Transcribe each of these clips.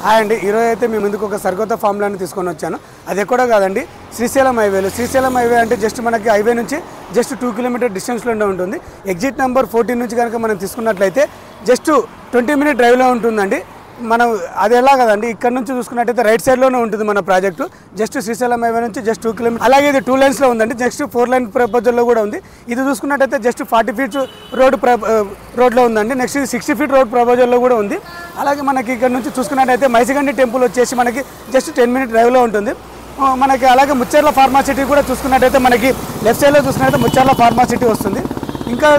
Hi అండి, ఈరోజు అయితే మేము ముందుకు ఒక సరికొత్త ఫామ్లాన్ని తీసుకొని వచ్చాను. అది ఎక్కడో కాదండి, శ్రీశైలం హైవేలో. శ్రీశైలం హైవే అంటే జస్ట్ మనకి హైవే నుంచి జస్ట్ 2 కిలోమీటర్ డిస్టెన్స్లోనే ఉంటుంది. ఎగ్జిట్ నెంబర్ 14 నుంచి కనుక మనం తీసుకున్నట్లయితే జస్ట్ 20 మినిట్ డ్రైవ్లో ఉంటుందండి. మనం అది ఎలా కదండి, ఇక్కడ నుంచి చూసుకున్నట్టయితే రైట్ సైడ్లోనే ఉంటుంది మన ప్రాజెక్టు. జస్ట్ శ్రీశైలం హైవే నుంచి జస్ట్ 2 కిలోమీటర్. అలాగే ఇది 2 లైన్స్లో ఉందండి, నెక్స్ట్ 4 లైన్ ప్రపోజల్లో కూడా ఉంది. ఇది చూసుకున్నట్టయితే జస్ట్ 40 ఫీట్స్ రోడ్లో ఉందండి. నెక్స్ట్ ఇది 60 ఫీట్ రోడ్ ప్రపోజల్లో కూడా ఉంది. అలాగే మనకి ఇక్కడ నుంచి చూసుకున్నట్టయితే మైసిగండి టెంపుల్ వచ్చేసి మనకి జస్ట్ 10 మినిట్ డ్రైవ్లో ఉంటుంది మనకి. అలాగే ముచ్చెర్ల ఫార్మాసిటీ కూడా చూసుకున్నట్టయితే మనకి లెఫ్ట్ సైడ్లో చూసుకున్నట్టయితే ముచ్చెర్ల ఫార్మాసిటీ వస్తుంది. ఇంకా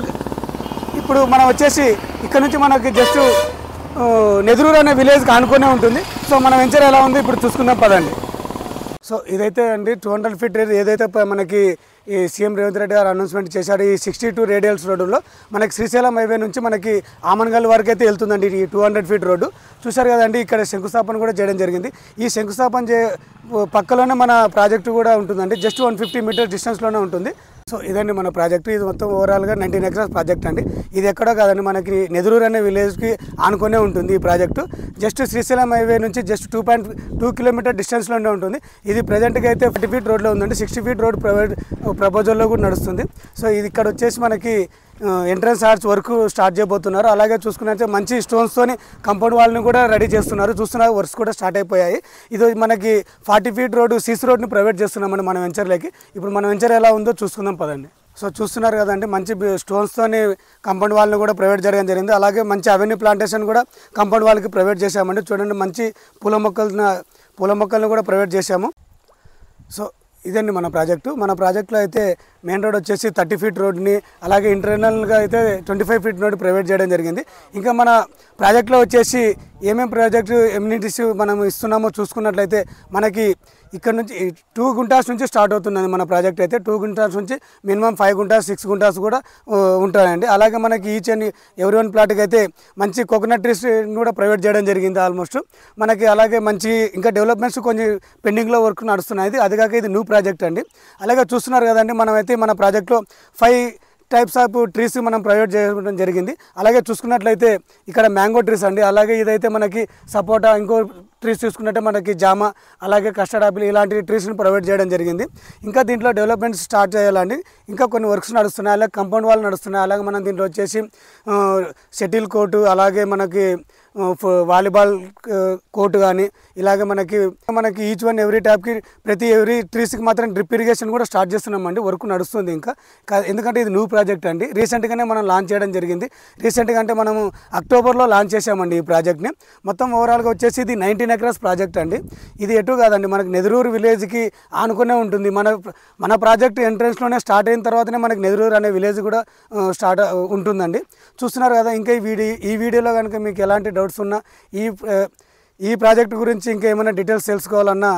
ఇప్పుడు మనం వచ్చేసి ఇక్కడ నుంచి మనకి జస్ట్ నెదురూరు అనే విలేజ్కి ఆనుకునే ఉంటుంది. సో మన వెంచర్ ఎలా ఉంది ఇప్పుడు చూసుకుందాం పదండి. సో ఇదైతే అండి 200 ఫీట్ ఏదైతే మనకి ఈ సీఎం రేవంత్ రెడ్డి గారు అనౌన్స్మెంట్ చేశారు. ఈ 62 రేడియల్స్ రోడ్డులో మనకి శ్రీశైలం హైవే నుంచి మనకి ఆమన్గల్ వరకు అయితే వెళ్తుందండి ఈ 200 ఫీట్ రోడ్డు. చూశారు కదండి, ఇక్కడ శంకుస్థాపన కూడా చేయడం జరిగింది. ఈ శంకుస్థాపన పక్కలోనే మన ప్రాజెక్టు కూడా ఉంటుందండి, జస్ట్ 150 మీటర్ డిస్టెన్స్లోనే ఉంటుంది. సో ఇదండి మన ప్రాజెక్టు. ఇది మొత్తం ఓవరాల్గా 19 ఎకరాస్ ప్రాజెక్ట్ అండి. ఇది ఎక్కడో కాదండి, మనకి నెదురూరు అనే విలేజ్కి ఆనుకునే ఉంటుంది ఈ ప్రాజెక్టు. జస్ట్ శ్రీశైలం హైవే నుంచి జస్ట్ 2.2 కిలోమీటర్ డిస్టెన్స్లోనే ఉంటుంది. ఇది ప్రజెంట్గా అయితే 40 ఫీట్ రోడ్లో ఉందండి. 60 ఫీట్ రోడ్ ప్రైవేట్ ప్రపోజల్లో కూడా నడుస్తుంది. సో ఇది ఇక్కడ వచ్చేసి మనకి ఎంట్రన్స్ ఆర్చ్ వర్క్ స్టార్ట్ చేయబోతున్నారు. అలాగే చూసుకున్నట్లయితే మంచి స్టోన్స్తోని కంపౌండ్ వాళ్ళని కూడా రెడీ చేస్తున్నారు. చూస్తున్నారు, వర్క్స్ కూడా స్టార్ట్ అయిపోయాయి. ఇది మనకి 40 ఫీట్ రోడ్డు సీసీ రోడ్ని ప్రైవేట్ చేస్తున్నామండి మన వెంచర్లోకి. ఇప్పుడు మన వెంచర్ ఎలా ఉందో చూసుకుందాం పదండి. సో చూస్తున్నారు కదండి, మంచి స్టోన్స్తోని కంపౌండ్ వాళ్ళని కూడా ప్రైవేట్ చేయడం జరిగింది. అలాగే మంచి అవెన్యూ ప్లాంటేషన్ కూడా కంపౌండ్ వాళ్ళకి ప్రైవేట్ చేశామండి. చూడండి, మంచి పూల మొక్కలను కూడా ప్రైవేట్ చేశాము. సో ఇదండి మన ప్రాజెక్టు. మన ప్రాజెక్టులో అయితే మెయిన్ రోడ్ వచ్చేసి 30 ఫీట్ రోడ్ని, అలాగే ఇంటర్నల్గా అయితే 25 ఫీట్ రోడ్ ప్రైవేట్ చేయడం జరిగింది. ఇంకా మన ప్రాజెక్టులో వచ్చేసి ఏమేమి ప్రాజెక్టు ఎమ్యూనిటీస్ మనం ఇస్తున్నామో చూసుకున్నట్లయితే మనకి ఇక్కడ నుంచి 2 గుంటాస్ నుంచి స్టార్ట్ అవుతుందండి మన ప్రాజెక్ట్ అయితే. 2 గుంటాస్ నుంచి మినిమం 5 గుంటాస్ 6 గుంటాస్ కూడా ఉంటాయండి. అలాగే మనకి ఈచ్ అండ్ ఎవరి వన్ ప్లాట్కి అయితే మంచి కోకోనట్ ట్రీస్ కూడా ప్రైవేట్ చేయడం జరిగింది ఆల్మోస్ట్ మనకి. అలాగే మంచి ఇంకా డెవలప్మెంట్స్ కొంచెం పెండింగ్లో వర్క్ నడుస్తున్నాయి. అది కాక ఇది న్యూ ప్రాజెక్ట్ అండి. అలాగే చూస్తున్నారు కదండి, మనమైతే మన ప్రాజెక్ట్లో 5 టైప్స్ ఆఫ్ ట్రీస్ మనం ప్రైవేట్ చేయడం జరిగింది. అలాగే చూసుకున్నట్లయితే ఇక్కడ మ్యాంగో ట్రీస్ అండి. అలాగే ఇదైతే మనకి సపోటా, ఇంకో ట్రీస్ చూసుకున్నట్టే మనకి జామ, అలాగే కస్టర్డ్ ఆపిల్, ఇలాంటి ట్రీస్ని ప్రొవైడ్ చేయడం జరిగింది. ఇంకా దీంట్లో డెవలప్మెంట్స్ స్టార్ట్ చేయాలండి. ఇంకా కొన్ని వర్క్స్ నడుస్తున్నాయి, అలాగే కంపౌండ్ వాళ్ళు నడుస్తున్నాయి. అలాగే మనం దీంట్లో వచ్చేసి షటిల్ కోర్టు, అలాగే మనకి వాలీబాల్ కోర్టు కానీ, ఇలాగే మనకి ఈచ్ వన్ ఎవ్రీ ట్యాప్కి ఎవ్రీ ట్రీస్కి మాత్రం డ్రిప్ ఇరిగేషన్ కూడా స్టార్ట్ చేస్తున్నామండి. వర్క్ నడుస్తుంది ఇంకా, ఎందుకంటే ఇది న్యూ ప్రాజెక్ట్ అండి. రీసెంట్గానే మనం లాంచ్ చేయడం జరిగింది. రీసెంట్గా అంటే మనము అక్టోబర్లో లాంచ్ చేసామండి ఈ ప్రాజెక్ట్ని. మొత్తం ఓవరాల్గా వచ్చేసి ఇది 19 ఎకరాస్ ప్రాజెక్ట్ అండి. ఇది ఎటు కాదండి, మనకి నెదురూరు విలేజ్కి ఆనుకునే ఉంటుంది. మన ప్రాజెక్ట్ ఎంట్రన్స్లోనే స్టార్ట్ అయిన తర్వాతనే మనకి నెదురూరు అనే విలేజ్ కూడా స్టార్ట్ ఉంటుందండి. చూస్తున్నారు కదా. ఇంకా ఈ వీడియోలో కనుక మీకు ఎలాంటి డౌట్స్ ఉన్నా, ఈ ప్రాజెక్ట్ గురించి ఇంకా ఏమైనా డీటెయిల్స్ తెలుసుకోవాలన్నా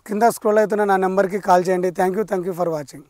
కింద స్క్రోల్ అవుతున్న నా నెంబర్కి కాల్ చేయండి. Thank you for watching.